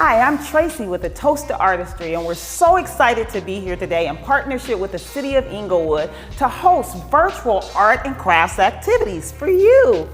Hi, I'm Tracy with the Toast to Artistry, and we're so excited to be here today in partnership with the City of Inglewood to host virtual art and crafts activities for you.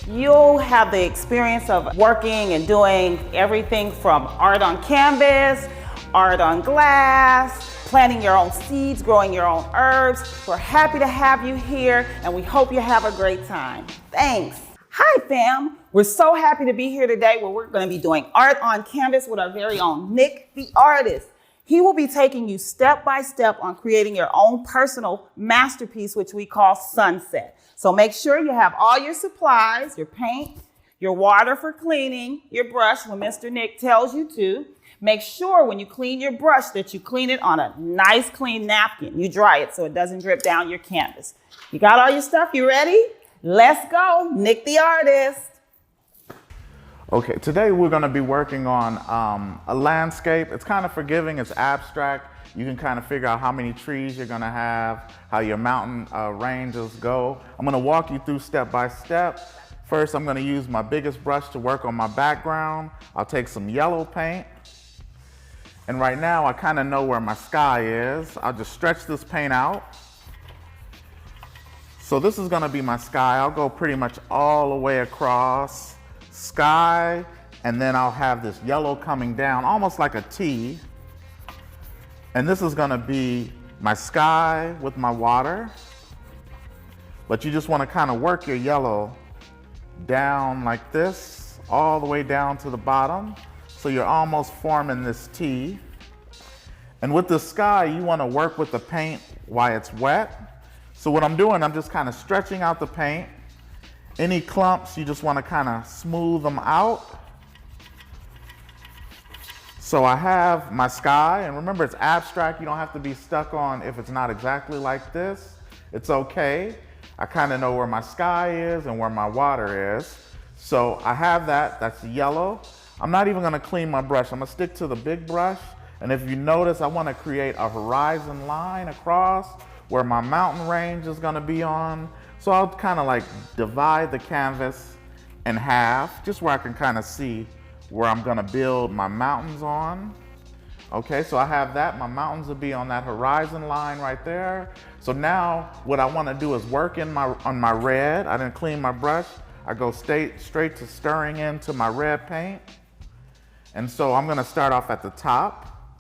You'll have the experience of working and doing everything from art on canvas, art on glass, planting your own seeds, growing your own herbs. We're happy to have you here, and we hope you have a great time. Thanks. Hi, fam. We're so happy to be here today where we're going to be doing art on canvas with our very own Nick, the artist. He will be taking you step by step on creating your own personal masterpiece, which we call Sunset. So make sure you have all your supplies, your paint, your water for cleaning, your brush when Mr. Nick tells you to. Make sure when you clean your brush that you clean it on a nice clean napkin. You dry it so it doesn't drip down your canvas. You got all your stuff? You ready? Let's go, Nick the artist. Okay, today we're going to be working on a landscape. It's kind of forgiving, it's abstract. You can kind of figure out how many trees you're going to have, how your mountain ranges go. I'm going to walk you through step by step. First, I'm going to use my biggest brush to work on my background. I'll take some yellow paint. And right now, I kind of know where my sky is. I'll just stretch this paint out. So this is going to be my sky. I'll go pretty much all the way across sky, and then I'll have this yellow coming down almost like a T. And this is going to be my sky with my water. But you just want to kind of work your yellow down like this, all the way down to the bottom. So you're almost forming this T. And with the sky, you want to work with the paint while it's wet. So what I'm doing, I'm just kind of stretching out the paint. Any clumps, you just want to kind of smooth them out. So I have my sky, and remember it's abstract. You don't have to be stuck on if it's not exactly like this. It's okay. I kind of know where my sky is and where my water is. So I have that, that's yellow. I'm not even going to clean my brush. I'm going to stick to the big brush. And if you notice, I want to create a horizon line across where my mountain range is going to be on. So I'll kind of like divide the canvas in half, just where I can kind of see where I'm going to build my mountains on. Okay, so I have that. My mountains will be on that horizon line right there. So now what I want to do is work on my red. I didn't clean my brush. I go straight to stirring into my red paint. And so I'm going to start off at the top,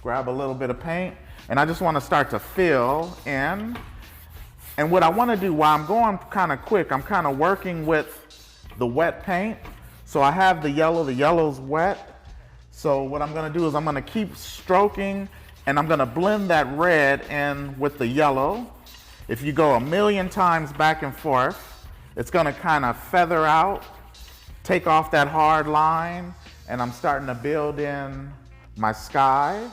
grab a little bit of paint, and I just want to start to fill in. And what I want to do while I'm going kind of quick, I'm kind of working with the wet paint. So I have the yellow's wet. So what I'm going to do is I'm going to keep stroking, and I'm going to blend that red in with the yellow. If you go a million times back and forth, it's going to kind of feather out, take off that hard line, and I'm starting to build in my sky.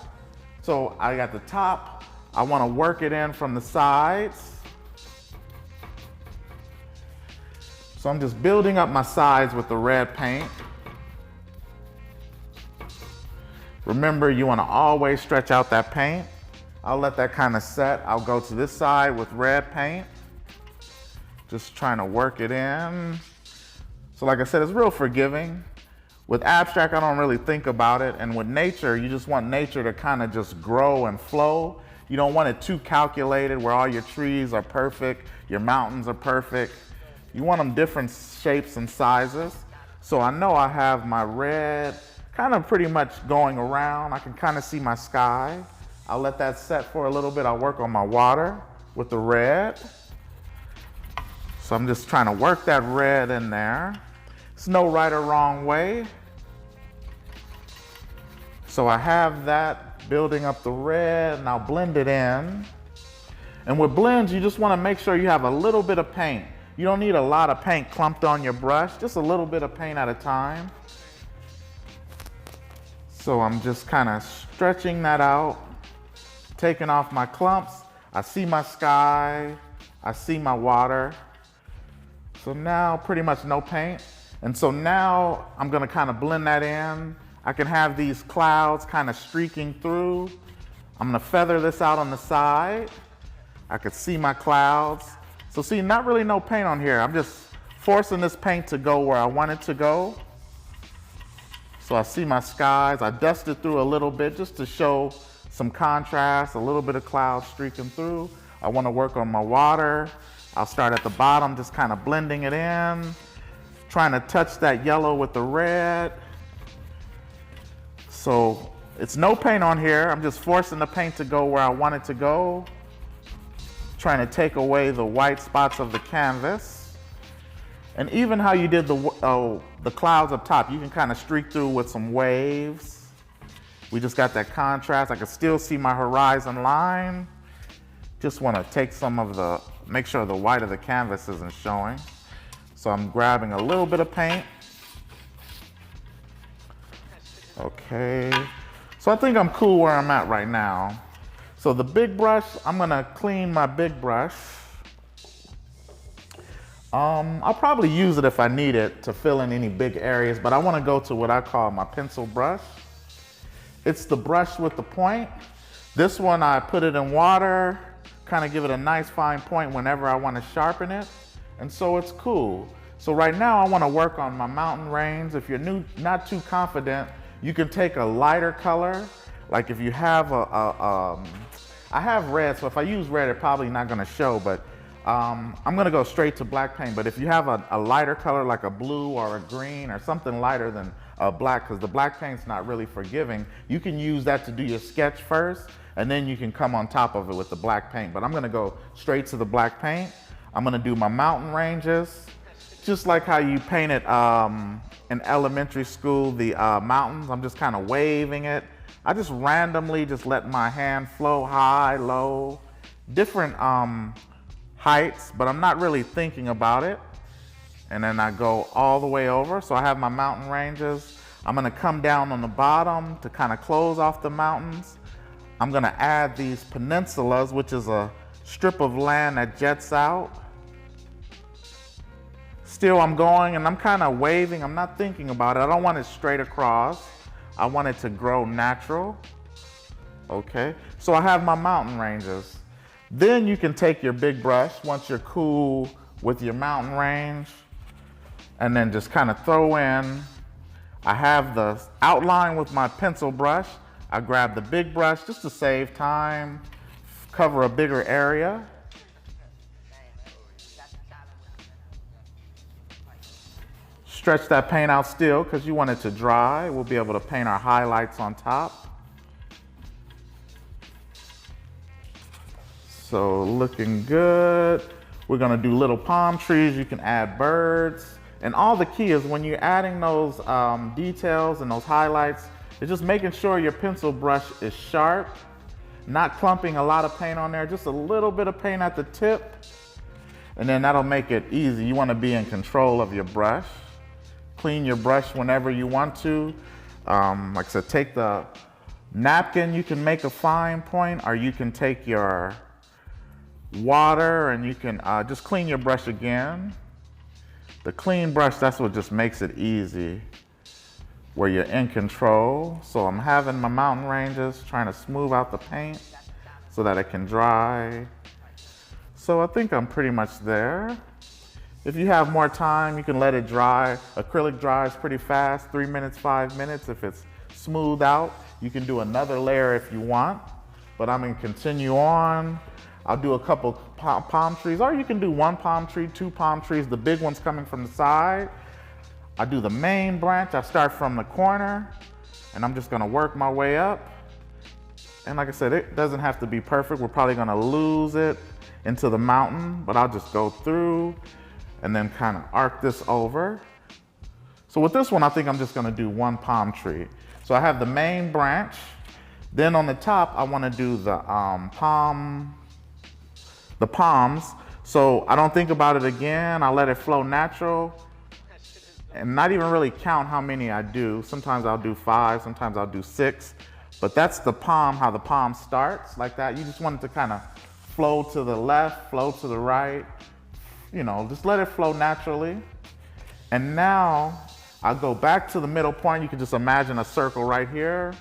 So I got the top, I want to work it in from the sides. So I'm just building up my sides with the red paint. Remember, you want to always stretch out that paint. I'll let that kind of set. I'll go to this side with red paint. Just trying to work it in. So like I said, it's real forgiving. With abstract, I don't really think about it. And with nature, you just want nature to kind of just grow and flow. You don't want it too calculated where all your trees are perfect, your mountains are perfect. You want them different shapes and sizes. So I know I have my red kind of pretty much going around. I can kind of see my sky. I'll let that set for a little bit. I'll work on my water with the red. So I'm just trying to work that red in there. It's no right or wrong way. So I have that building up the red, and I'll blend it in. And with blends, you just want to make sure you have a little bit of paint. You don't need a lot of paint clumped on your brush, just a little bit of paint at a time. So I'm just kind of stretching that out, taking off my clumps. I see my sky, I see my water. So now pretty much no paint. And so now I'm going to kind of blend that in. I can have these clouds kind of streaking through. I'm going to feather this out on the side. I could see my clouds. So see, not really no paint on here. I'm just forcing this paint to go where I want it to go. So So I see my skies. I dusted through a little bit just to show some contrast, a little bit of clouds streaking through. I want to work on my water. I'll start at the bottom, just kind of blending it in, trying to touch that yellow with the red. So it's no paint on here. I'm just forcing the paint to go where I want it to go, trying to take away the white spots of the canvas. And even how you did the clouds up top, you can kind of streak through with some waves. We just got that contrast. I can still see my horizon line. Just want to take some of make sure the white of the canvas isn't showing. So I'm grabbing a little bit of paint. Okay, so I think I'm cool where I'm at right now. So the big brush, I'm gonna clean my big brush. I'll probably use it if I need it to fill in any big areas, but I want to go to what I call my pencil brush. It's the brush with the point. This one, I put it in water, kind of give it a nice fine point whenever I want to sharpen it, and so it's cool. So right now I want to work on my mountain range. If you're not too confident, you can take a lighter color. Like if you have I have red, so if I use red, it's probably not going to show, but I'm going to go straight to black paint. But if you have a lighter color like a blue or a green or something lighter than black, because the black paint's not really forgiving, you can use that to do your sketch first, and then you can come on top of it with the black paint. But I'm going to go straight to the black paint. I'm going to do my mountain ranges, just like how you painted in elementary school, the mountains. I'm just kind of waving it. I just randomly just let my hand flow high, low, different heights, but I'm not really thinking about it. And then I go all the way over. So I have my mountain ranges. I'm gonna come down on the bottom to kind of close off the mountains. I'm gonna add these peninsulas, which is a strip of land that jets out. Still I'm going and I'm kind of waving. I'm not thinking about it. I don't want it straight across. I want it to grow natural. Okay, so I have my mountain ranges. Then you can take your big brush once you're cool with your mountain range, and then just kind of throw in. I have the outline with my pencil brush. I grab the big brush just to save time, cover a bigger area. Stretch that paint out still because you want it to dry. We'll be able to paint our highlights on top. So looking good. We're gonna do little palm trees. You can add birds. And all the key is when you're adding those details and those highlights, it's just making sure your pencil brush is sharp, not clumping a lot of paint on there, just a little bit of paint at the tip. And then that'll make it easy. You wanna be in control of your brush. Clean your brush whenever you want to. Like I said, take the napkin, you can make a fine point, or you can take your water and you can just clean your brush again. The clean brush, that's what just makes it easy, where you're in control. So I'm having my mountain ranges, trying to smooth out the paint so that it can dry. So I think I'm pretty much there. If you have more time, you can let it dry. Acrylic dries pretty fast, 3 minutes, 5 minutes. If it's smooth out, you can do another layer if you want, but I'm gonna continue on. I'll do a couple palm trees, or you can do one palm tree, 2 palm trees, the big ones coming from the side. I do the main branch. I start from the corner, and I'm just gonna work my way up. And like I said, it doesn't have to be perfect. We're probably gonna lose it into the mountain, but I'll just go through and then kind of arc this over. So with this one, I think I'm just gonna do 1 palm tree. So I have the main branch. Then on the top, I wanna do the palms. So I don't think about it again. I let it flow natural and not even really count how many I do. Sometimes I'll do 5, sometimes I'll do 6, but that's the palm, how the palm starts, like that. You just want it to kind of flow to the left, flow to the right, you know, just let it flow naturally. And now I'll go back to the middle point. You can just imagine a circle right here.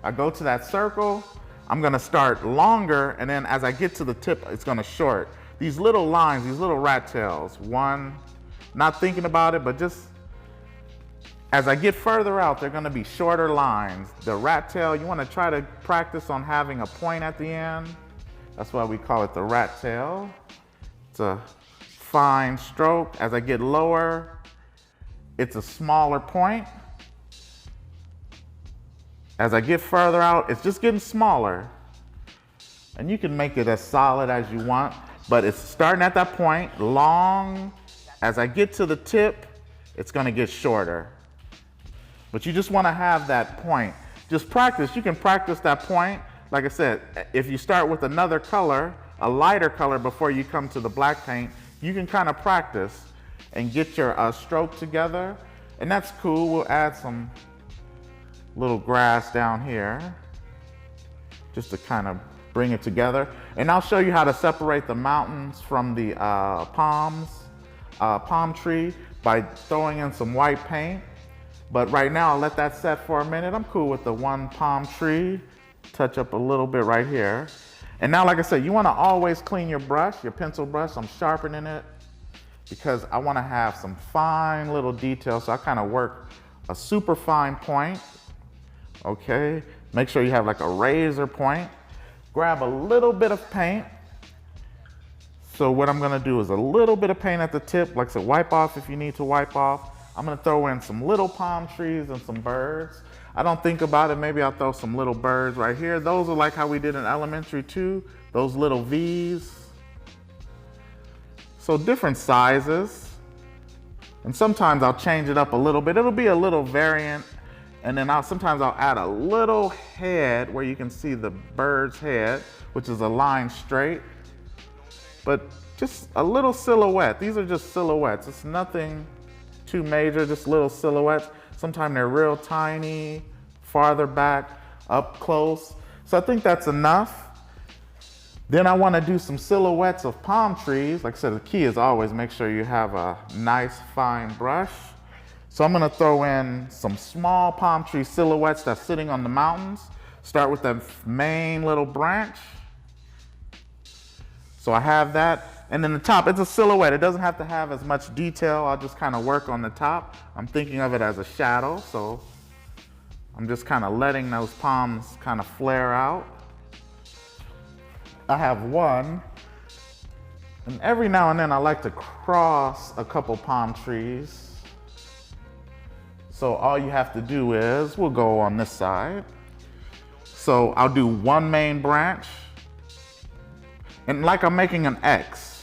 I go to that circle. I'm gonna start longer, and then as I get to the tip, it's gonna short. These little lines, these little rat tails, one, not thinking about it, but just As I get further out, they're gonna be shorter lines. The rat tail, you wanna try to practice on having a point at the end. That's why we call it the rat tail. It's a fine stroke. As I get lower, it's a smaller point. As I get further out, it's just getting smaller. And you can make it as solid as you want, but it's starting at that point, long. As I get to the tip, it's gonna get shorter. But you just wanna have that point. Just practice, you can practice that point. Like I said, if you start with another color, a lighter color before you come to the black paint, you can kind of practice and get your stroke together. And that's cool, we'll add some little grass down here just to kind of bring it together. And I'll show you how to separate the mountains from the palm tree by throwing in some white paint. But right now, I'll let that set for a minute. I'm cool with the one palm tree. Touch up a little bit right here. And now, like I said, you wanna always clean your brush, your pencil brush. I'm sharpening it because I wanna have some fine little details. So I kind of work a super fine point. Okay, make sure you have like a razor point. Grab a little bit of paint. So what I'm gonna do is a little bit of paint at the tip, like I said, wipe off if you need to wipe off. I'm gonna throw in some little palm trees and some birds. I don't think about it, maybe I'll throw some little birds right here. Those are like how we did in elementary too, those little V's. So different sizes. And sometimes I'll change it up a little bit. It'll be a little variant. And then sometimes I'll add a little head where you can see the bird's head, which is a line straight. But just a little silhouette. These are just silhouettes. It's nothing too major, just little silhouettes. Sometimes they're real tiny, farther back, up close. So I think that's enough. Then I want to do some silhouettes of palm trees. Like I said, the key is always make sure you have a nice fine brush. So I'm gonna throw in some small palm tree silhouettes that's sitting on the mountains. Start with the main little branch. So I have that. And then the top, it's a silhouette. It doesn't have to have as much detail. I'll just kind of work on the top. I'm thinking of it as a shadow. So I'm just kind of letting those palms kind of flare out. I have one. And every now and then I like to cross a couple palm trees. So all you have to do is, we'll go on this side. So I'll do one main branch. And like I'm making an X.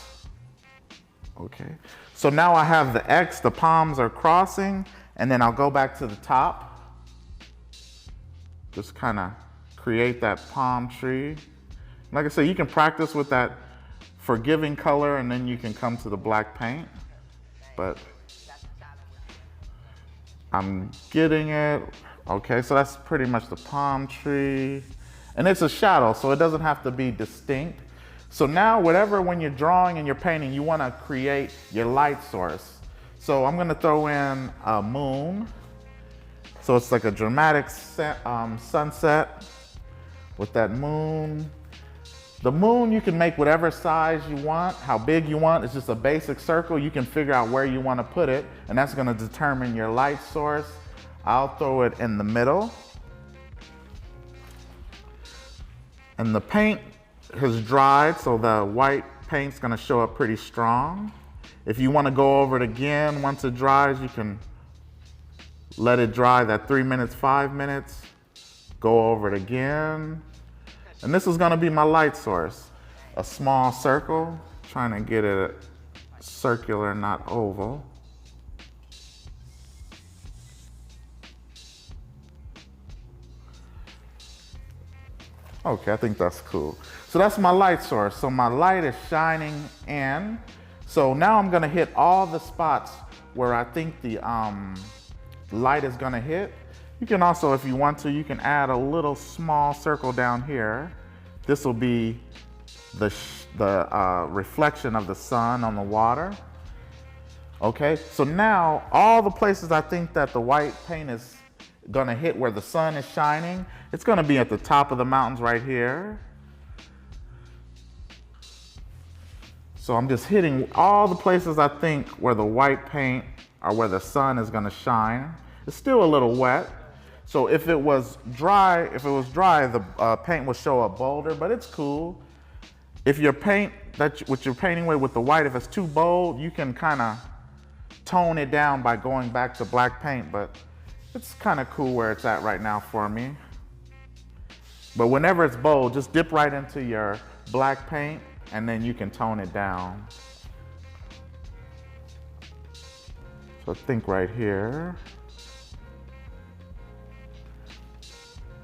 Okay. So now I have the X, the palms are crossing, and then I'll go back to the top. Just kind of create that palm tree. Like I said, you can practice with that forgiving color and then you can come to the black paint. But I'm getting it. Okay, so that's pretty much the palm tree. And it's a shadow, so it doesn't have to be distinct. So now when you're drawing and you're painting, you want to create your light source. So I'm going to throw in a moon. So it's like a dramatic sunset with that moon. The moon, you can make whatever size you want, how big you want. It's just a basic circle. You can figure out where you want to put it, and that's going to determine your light source. I'll throw it in the middle. And the paint has dried, so the white paint's going to show up pretty strong. If you want to go over it again, once it dries, you can let it dry that 3 minutes, 5 minutes. Go over it again. And this is going to be my light source. A small circle, trying to get it circular, not oval. Okay, I think that's cool. So that's my light source. So my light is shining in. So now I'm gonna hit all the spots where I think the light is gonna hit. You can also, if you want to, you can add a little small circle down here. This will be the reflection of the sun on the water. Okay, so now all the places I think that the white paint is gonna hit where the sun is shining, it's gonna be at the top of the mountains right here. So I'm just hitting all the places I think where the white paint or where the sun is gonna shine. It's still a little wet. So if it was dry, the paint will show up bolder, but it's cool. If your paint what you're painting with the white, if it's too bold, you can kind of tone it down by going back to black paint, but it's kind of cool where it's at right now for me. But whenever it's bold, just dip right into your black paint and then you can tone it down. So think right here.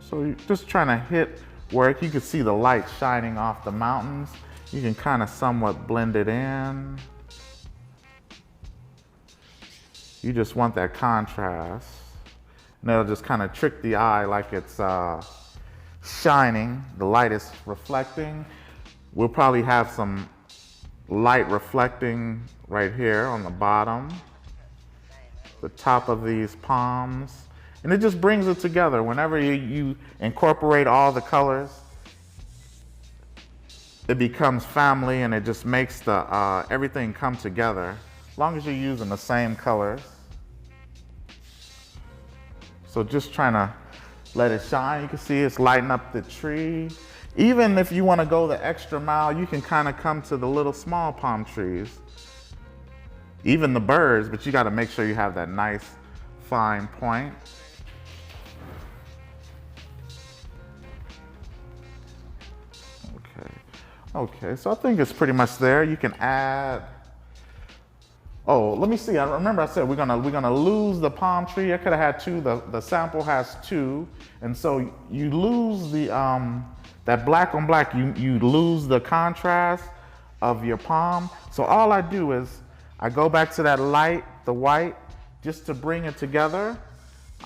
So you're just trying to hit where you can see the light shining off the mountains. You can kind of somewhat blend it in. You just want that contrast. And it'll just kind of trick the eye like it's shining. The light is reflecting. We'll probably have some light reflecting right here on the bottom, the top of these palms. And it just brings it together. Whenever you incorporate all the colors, it becomes family and it just makes the everything come together. As long as you're using the same colors. So just trying to let it shine. You can see it's lighting up the tree. Even if you want to go the extra mile, you can kind of come to the little small palm trees. Even the birds, but you got to make sure you have that nice fine point. Okay, so I think it's pretty much there. You can add, oh, let me see. I remember I said we're gonna lose the palm tree. I could have had two. The sample has two, and so you lose the that black on black. You lose the contrast of your palm. So all I do is I go back to that light, the white, just to bring it together.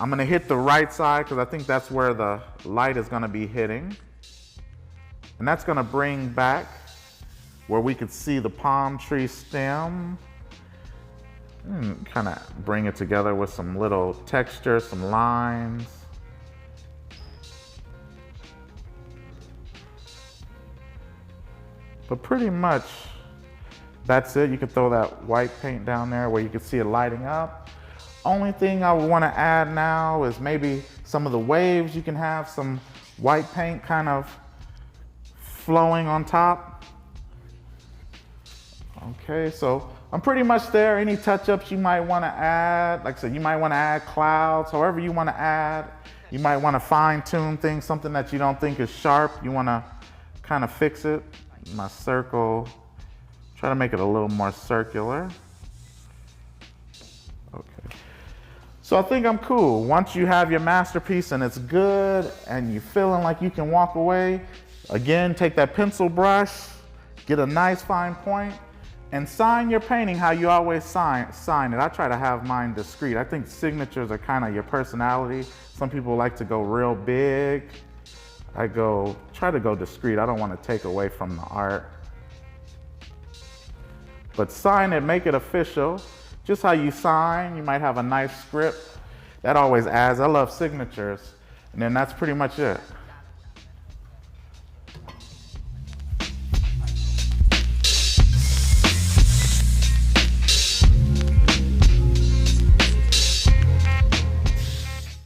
I'm gonna hit the right side because I think that's where the light is gonna be hitting. And that's gonna bring back where we could see the palm tree stem. And kind of bring it together with some little texture, some lines. But pretty much that's it. You can throw that white paint down there where you can see it lighting up. Only thing I would want to add now is maybe some of the waves. You can have some white paint kind of flowing on top. Okay, so I'm pretty much there. Any touch-ups you might want to add, like I said, you might want to add clouds, however you want to add. You might want to fine-tune things, something that you don't think is sharp. You want to kind of fix it. My circle, try to make it a little more circular. Okay, so I think I'm cool. Once you have your masterpiece and it's good and you're feeling like you can walk away, again, take that pencil brush, get a nice fine point, and sign your painting how you always sign it. I try to have mine discreet. I think signatures are kind of your personality. Some people like to go real big. I try to go discreet. I don't want to take away from the art. But sign it, make it official. Just how you sign, you might have a nice script. That always adds. I love signatures. And then that's pretty much it.